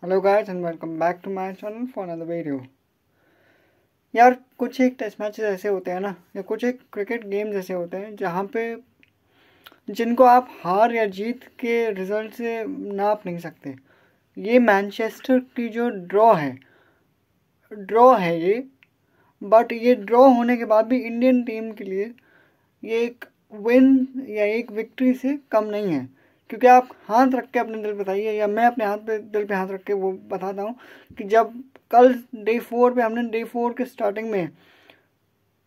Hello guys and welcome back to my channel for another video. यार कुछ एक test matches ऐसे होते हैं ना, या कुछ एक क्रिकेट गेम्स ऐसे होते हैं जहाँ पे जिनको आप हार या जीत के रिजल्ट से नाप नहीं सकते। ये मैनचेस्टर की जो ड्रॉ है ये, बट ये ड्रॉ होने के बाद भी इंडियन टीम के लिए ये एक विन या एक विक्ट्री से कम नहीं है। क्योंकि आप हाथ रख के अपने दिल बताइए, या मैं अपने दिल पे हाथ रख के वो बताता हूँ कि जब कल डे 4 पे हमने डे 4 के स्टार्टिंग में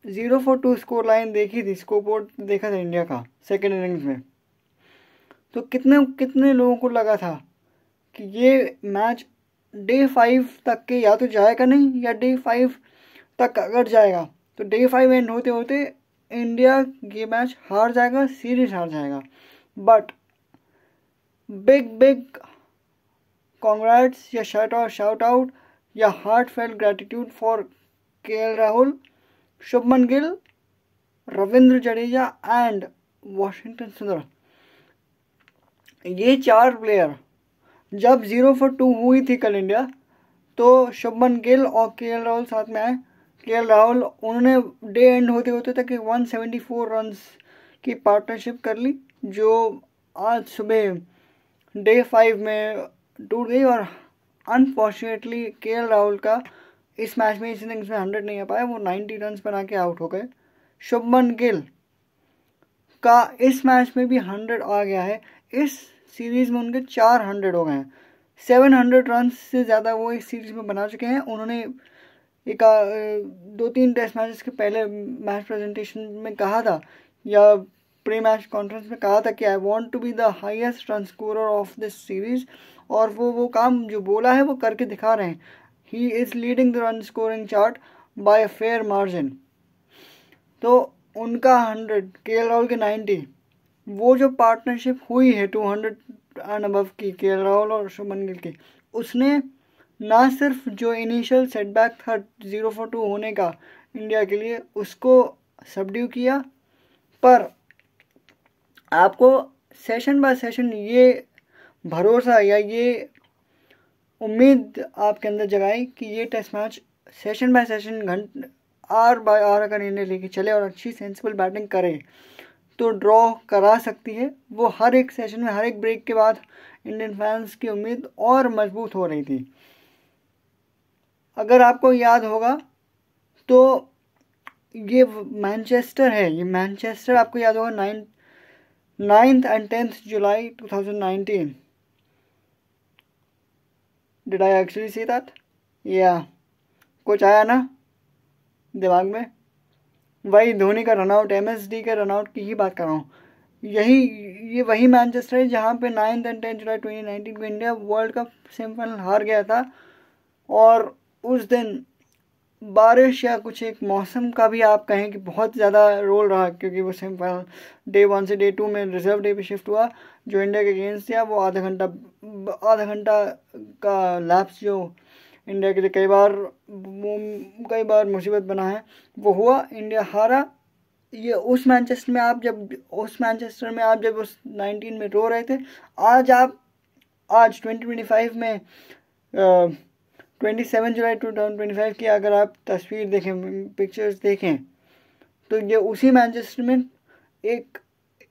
0-2 स्कोर लाइन देखी थी, स्कोर बोर्ड देखा था इंडिया का सेकेंड इनिंग्स में, तो कितने कितने लोगों को लगा था कि ये मैच डे 5 तक के या तो जाएगा नहीं, या डे 5 तक अगर जाएगा तो डे 5 एंड होते होते इंडिया ये मैच हार जाएगा, सीरीज हार जाएगा। बट बिग कॉन्ग्रेट्स या शाउट आउट या heart felt gratitude for KL Rahul, Shubman Gill, Ravindra Jadeja and Washington सुंदर। ये चार प्लेयर जब 0-2 हुई थी कल इंडिया, तो शुभमन गिल और केएल राहुल साथ में आए। केएल राहुल उन्होंने डे एंड होते होते तक 174 रन्स की पार्टनरशिप कर ली, जो आज सुबह डे 5 में टूट गई। और अनफॉर्चुनेटली केएल राहुल का इस मैच में, इस इनिंग्स में 100 नहीं आ पाया, वो 90 रन्स बना के आउट हो गए। शुभमन गिल का इस मैच में भी 100 आ गया है। इस सीरीज में उनके 400 हो गए हैं। 700 रन से ज़्यादा वो इस सीरीज में बना चुके हैं। उन्होंने एक 2-3 टेस्ट मैचेस के पहले मैच प्रेजेंटेशन में कहा था, या प्री मैच कॉन्फ्रेंस में कहा था कि I want to be the highest run scorer of this series, और वो काम जो बोला है वो करके दिखा रहे हैं। He is leading the run scoring chart by a fair margin. तो उनका 100, केएल राहुल के 90, वो जो पार्टनरशिप हुई है 200 एंड अबव की केएल राहुल और शुभमन गिल की, उसने ना सिर्फ जो इनिशियल सेटबैक था 0-2 होने का इंडिया के लिए, उसको सबड्यू किया, पर आपको सेशन बाय सेशन ये भरोसा या ये उम्मीद आपके अंदर जगाई कि ये test match session by session, hour by hour अगर इंडिया लेके चले और अच्छी सेंसिबल बैटिंग करे तो ड्रॉ करा सकती है। वो हर एक सेशन में, हर एक ब्रेक के बाद इंडियन फैंस की उम्मीद और मजबूत हो रही थी। अगर आपको याद होगा तो ये मैनचेस्टर है, ये मैनचेस्टर आपको याद होगा 9th and 10th July 2019। Did I actually see that? या कुछ आया ना दिमाग में? वही धोनी का रनआउट, एमएसडी के रनआउट की ही बात कर रहा हूँ। ये वही मैनचेस्टर है जहाँ पे 9th and 10th जुलाई 2019 को इंडिया वर्ल्ड कप सेमीफाइनल हार गया था। और उस दिन बारिश या कुछ एक मौसम का भी आप कहें कि बहुत ज़्यादा रोल रहा, क्योंकि वो सेमीफाइनल डे 1 से डे 2 में रिजर्व डे पे शिफ्ट हुआ, जो इंडिया के अगेंस्ट था। वो आधा घंटा का लैप्स जो इंडिया के लिए कई बार मुसीबत बना है, वो हुआ, इंडिया हारा। ये उस मैनचेस्टर में आप जब उस 19 में रो रहे थे, आज 2025 में 27 जुलाई 2025 की अगर आप तस्वीर देखें, पिक्चर्स देखें, तो ये उसी मैनचेस्टर में एक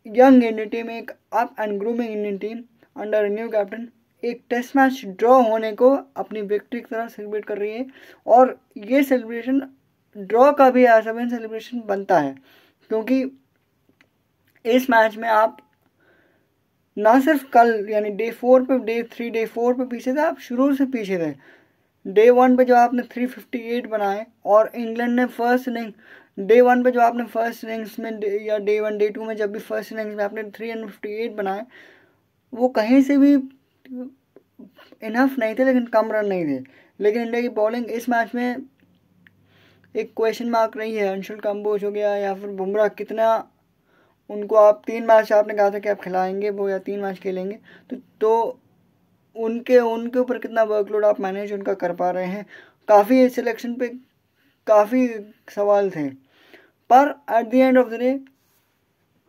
यंग इंडियन टीम, एक up and grooming Indian team under new captain, एक टेस्ट मैच ड्रॉ होने को अपनी विक्ट्री की तरह सेलिब्रेट कर रही है। और ये सेलिब्रेशन ड्रॉ का भी ऐसा विन सेलिब्रेशन बनता है, क्योंकि इस मैच में आप ना सिर्फ कल यानी डे 4 पे, डे 3 डे 4 पे पीछे थे, आप शुरू से पीछे थे। डे 1 पे जब आपने 358 बनाए, और इंग्लैंड ने फर्स्ट इनिंग, डे 1 पे जो आपने फर्स्ट इनिंग्स में, या डे 1 डे 2 में जब भी फर्स्ट इनिंग्स में आपने 358 बनाए, वो कहीं से भी इनफ नहीं थे, लेकिन कम रन नहीं थे। लेकिन इंडिया की बॉलिंग इस मैच में एक क्वेश्चन मार्क रही है। अंशुल कंबोज हो गया, या फिर बुमराह, कितना उनको आप 3 मैच आपने कहा था कि आप खिलाएंगे वो, या 3 मैच खेलेंगे, तो उनके ऊपर कितना वर्कलोड आप मैनेज उनका कर पा रहे हैं। काफ़ी सिलेक्शन पे काफ़ी सवाल थे, पर at the end of the day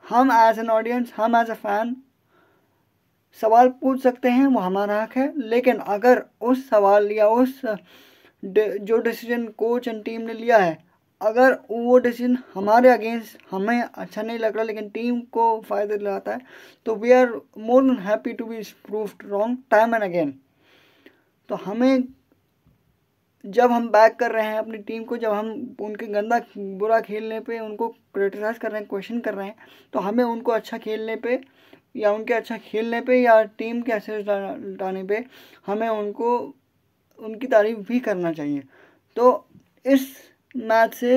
हम एज एन ऑडियंस, हम एज अ फैन सवाल पूछ सकते हैं, वो हमारा हक है, लेकिन अगर उस सवाल या उस जो डिसीजन कोच एंड टीम ने लिया है, अगर वो डिसीजन हमारे अगेंस्ट हमें अच्छा नहीं लग रहा लेकिन टीम को फ़ायदा दिलाता है, तो we are more than happy to be proved wrong time and again. तो हमें, जब हम बैक कर रहे हैं अपनी टीम को, जब हम उनके गंदा बुरा खेलने पे उनको क्रिटिसाइज कर रहे हैं, क्वेश्चन कर रहे हैं, तो हमें उनको अच्छा खेलने पे या उनके अच्छा खेलने पे या टीम के अच्छे लाने पे हमें उनको उनकी तारीफ भी करना चाहिए। तो इस मैच से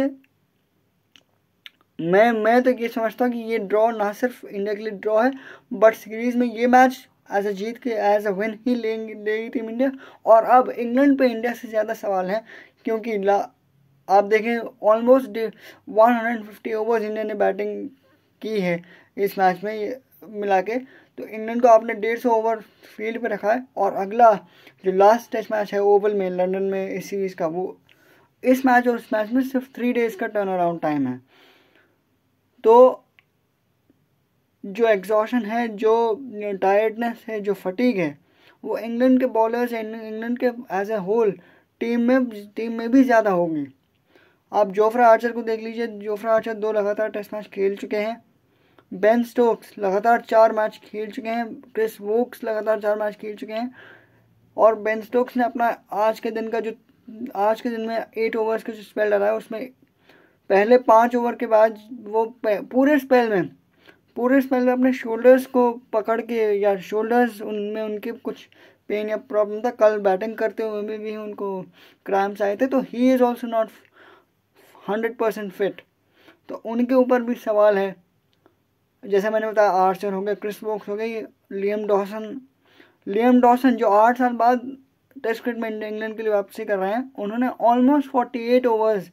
मैं तो ये समझता हूँ कि ये ड्रॉ ना सिर्फ इंडिया के लिए ड्रॉ है, बट सीरीज में ये मैच एज अ जीत के एज अ विन ही लेगी टीम इंडिया। और अब इंग्लैंड पे इंडिया से ज़्यादा सवाल है, क्योंकि आप देखें ऑलमोस्ट 150 ओवर्स इंडिया ने बैटिंग की है इस मैच में मिला के। तो इंग्लैंड को आपने 150 ओवर फील्ड पे रखा है, और अगला जो लास्ट टेस्ट मैच है ओवल में लंदन में इस सीरीज़ का, वो इस मैच और उस मैच में सिर्फ 3 डेज़ का टर्न अराउंड टाइम है। तो जो एग्जॉशन है, जो टायर्डनेस है, जो फटीग है, वो इंग्लैंड के बॉलर्स, इंग्लैंड के एज ए होल टीम में भी ज़्यादा होगी। आप जोफ्रा आर्चर को देख लीजिए, जोफ्रा आर्चर 2 लगातार टेस्ट मैच खेल चुके हैं। बेन स्टोक्स लगातार 4 मैच खेल चुके हैं। क्रिस वोक्स लगातार 4 मैच खेल चुके हैं। और बेन स्टोक्स ने अपना आज के दिन में 8 ओवर्स का जो स्पेल डाला है, उसमें पहले 5 ओवर के बाद वो पूरे स्पेल में अपने शोल्डर्स को पकड़ के, या शोल्डर्स उनमें उनके कुछ पेन या प्रॉब्लम था, कल बैटिंग करते हुए में भी उनको क्रैम्प्स आए थे। तो he is also not 100% fit. तो उनके ऊपर भी सवाल है। जैसे मैंने बताया, आर्चर हो गए, क्रिस वोक्स हो गई, लियम डॉसन जो 8 साल बाद टेस्ट क्रिकेट में इंग्लैंड के लिए वापसी कर रहे हैं, उन्होंने almost 48 overs,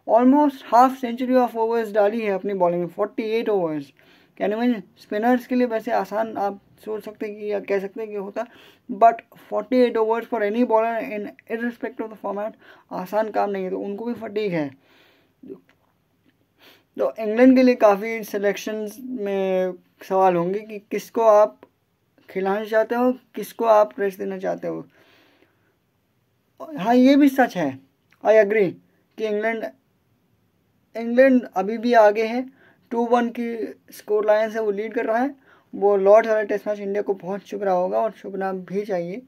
almost half century of overs डाली है अपनी बॉलिंग में। 48 ओवर्स कैन इमेजिन। स्पिनर्स के लिए वैसे आसान आप सोच सकते हैं कि या कह सकते हैं कि होता, but 48 overs for any bowler in irrespective of the format आसान काम नहीं है। तो उनको भी फटीग है। तो इंग्लैंड के लिए काफ़ी सिलेक्शंस में सवाल होंगे कि किसको आप खिलाना चाहते हो, किसको आप रेस्ट देना चाहते हो। हाँ, ये भी सच है, आई एग्री कि इंग्लैंड अभी भी आगे है। 2-1 की स्कोर लाइन से वो लीड कर रहा है। वो लॉर्ड्स वाला टेस्ट मैच इंडिया को बहुत चुभ रहा होगा, और चुभना भी चाहिए,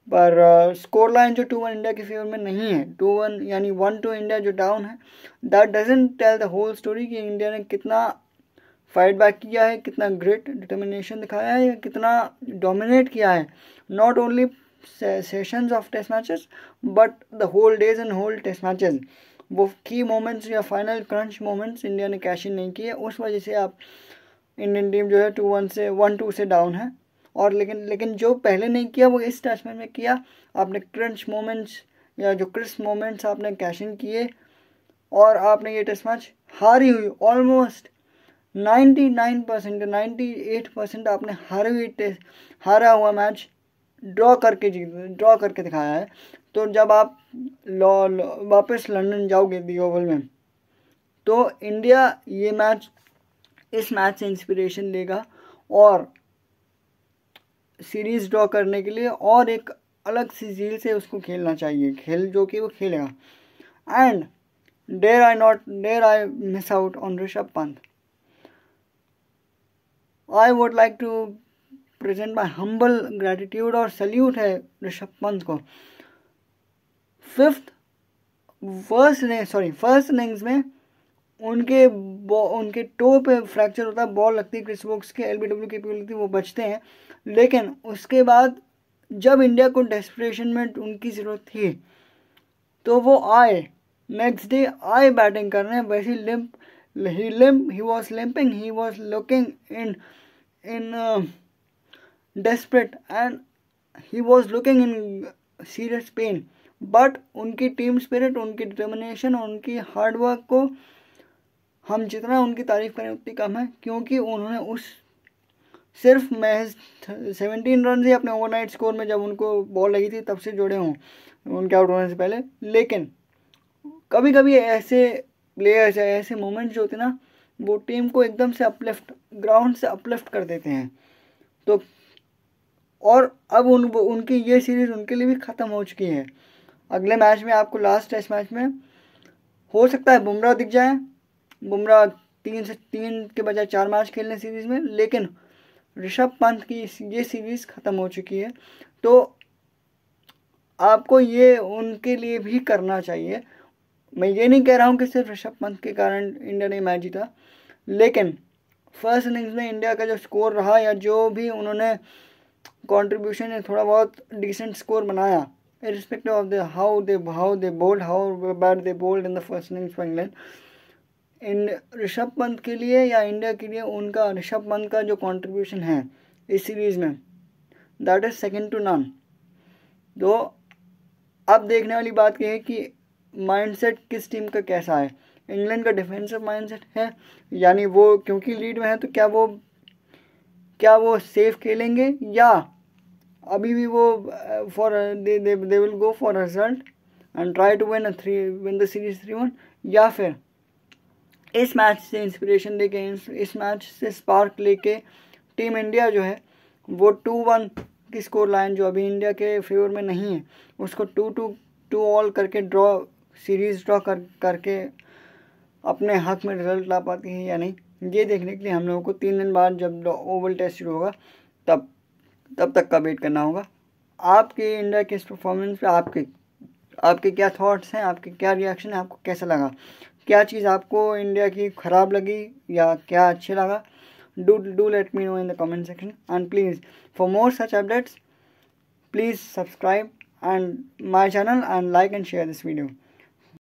पर स्कोर लाइन जो 2-1 इंडिया के फेवर में नहीं है, 2-1 यानी 1-2 इंडिया जो डाउन है, that doesn't tell the whole story कि इंडिया ने कितना फाइट बैक किया है, कितना ग्रेट डिटर्मिनेशन दिखाया है, या कितना डोमिनेट किया है, not only sessions of test matches but the whole days and whole test matches. वो की मोमेंट्स या फाइनल क्रंच मोमेंट्स इंडिया ने कैश इन नहीं किए, उस वजह से आप इंडियन टीम जो है 1-2 से डाउन है। और लेकिन जो पहले नहीं किया वो इस टेस्ट मैच में किया। आपने क्रंच मोमेंट्स या जो क्रिस्प मोमेंट्स आपने कैश इन किए, और आपने ये टेस्ट मैच हारी हुई ऑलमोस्ट 98% आपने हारा हुआ मैच ड्रॉ करके दिखाया है। तो जब आप वापस लंदन जाओगे दी ओवल में, तो इंडिया इस मैच से इंस्पिरेशन लेगा और सीरीज ड्रॉ करने के लिए और एक अलग सी झील से उसको खेलना चाहिए, खेल जो कि वो खेलेगा। And dare I miss out on Rishabh Pant. I would like to present my humble gratitude और सल्यूट है ऋषभ पंत को। फर्स्ट इनिंग्स में उनके टो पे फ्रैक्चर होता है, बॉल लगती है, क्रिस वोक्स के एलबीडब्ल्यू कैपेबिलिटी थी, वो बचते हैं। लेकिन उसके बाद जब इंडिया को डेस्परेशन में उनकी ज़रूरत थी, तो वो आए, नेक्स्ट डे आए बैटिंग करने। वैसे he was limping, he was looking in desperate and he was looking in serious pain, but उनकी टीम स्पिरिट, उनकी डिटर्मिनेशन, उनकी हार्ड वर्क को हम जितना उनकी तारीफ करें उतनी कम है, क्योंकि उन्होंने सिर्फ महज 17 रन ही अपने ओवरनाइट स्कोर में, जब उनको बॉल लगी थी तब से जोड़े हों उनके आउट होने से पहले। लेकिन कभी कभी ऐसे प्लेयर्स या ऐसे मोमेंट्स जो होते हैं ना, वो टीम को एकदम से ग्राउंड से अपलिफ्ट कर देते हैं। तो और अब उनकी ये सीरीज़ उनके लिए भी ख़त्म हो चुकी है। अगले मैच में आपको लास्ट टेस्ट मैच में हो सकता है बुमराह दिख जाए, बुमराह 3 के बजाय 4 मैच खेलने सीरीज़ में, लेकिन ऋषभ पंत की ये सीरीज़ ख़त्म हो चुकी है। तो आपको ये उनके लिए भी करना चाहिए। मैं ये नहीं कह रहा हूँ कि सिर्फ ऋषभ पंत के कारण इंडिया ने मैच जीता, लेकिन फर्स्ट इनिंग्स में इंडिया का जो स्कोर रहा या जो भी उन्होंने कंट्रीब्यूशन है, थोड़ा बहुत डिसेंट स्कोर बनाया, irrespective of the how they bowled, how bad they bowled in the first innings for England, इन ऋषभ पंत के लिए या इंडिया के लिए उनका ऋषभ पंत का जो कंट्रीब्यूशन है इस सीरीज़ में, that is second to none. तो अब देखने वाली बात यह है कि माइंडसेट किस टीम का कैसा है। इंग्लैंड का डिफेंसिव माइंडसेट है, यानी वो क्योंकि लीड में है तो क्या वो सेफ खेलेंगे, या अभी भी वो they will go for result and try to win the series 3-1, या फिर इस मैच से इंस्पिरेशन लेके, इस मैच से स्पार्क लेके टीम इंडिया जो है वो 2-1 की स्कोर लाइन जो अभी इंडिया के फेवर में नहीं है उसको 2-2 करके सीरीज ड्रॉ करके अपने हक में रिजल्ट ला पाती है या नहीं, ये देखने के लिए हम लोगों को 3 दिन बाद जब ओवल टेस्ट शुरू होगा तब तक का वेट करना होगा। आपके इंडिया के इस परफॉर्मेंस पे आपके क्या थॉट्स हैं, आपके क्या रिएक्शन है, आपको कैसा लगा, क्या चीज़ आपको इंडिया की ख़राब लगी या क्या अच्छे लगा? Do let me know in the comment section, and please for more such updates please subscribe and my channel and like and share this video.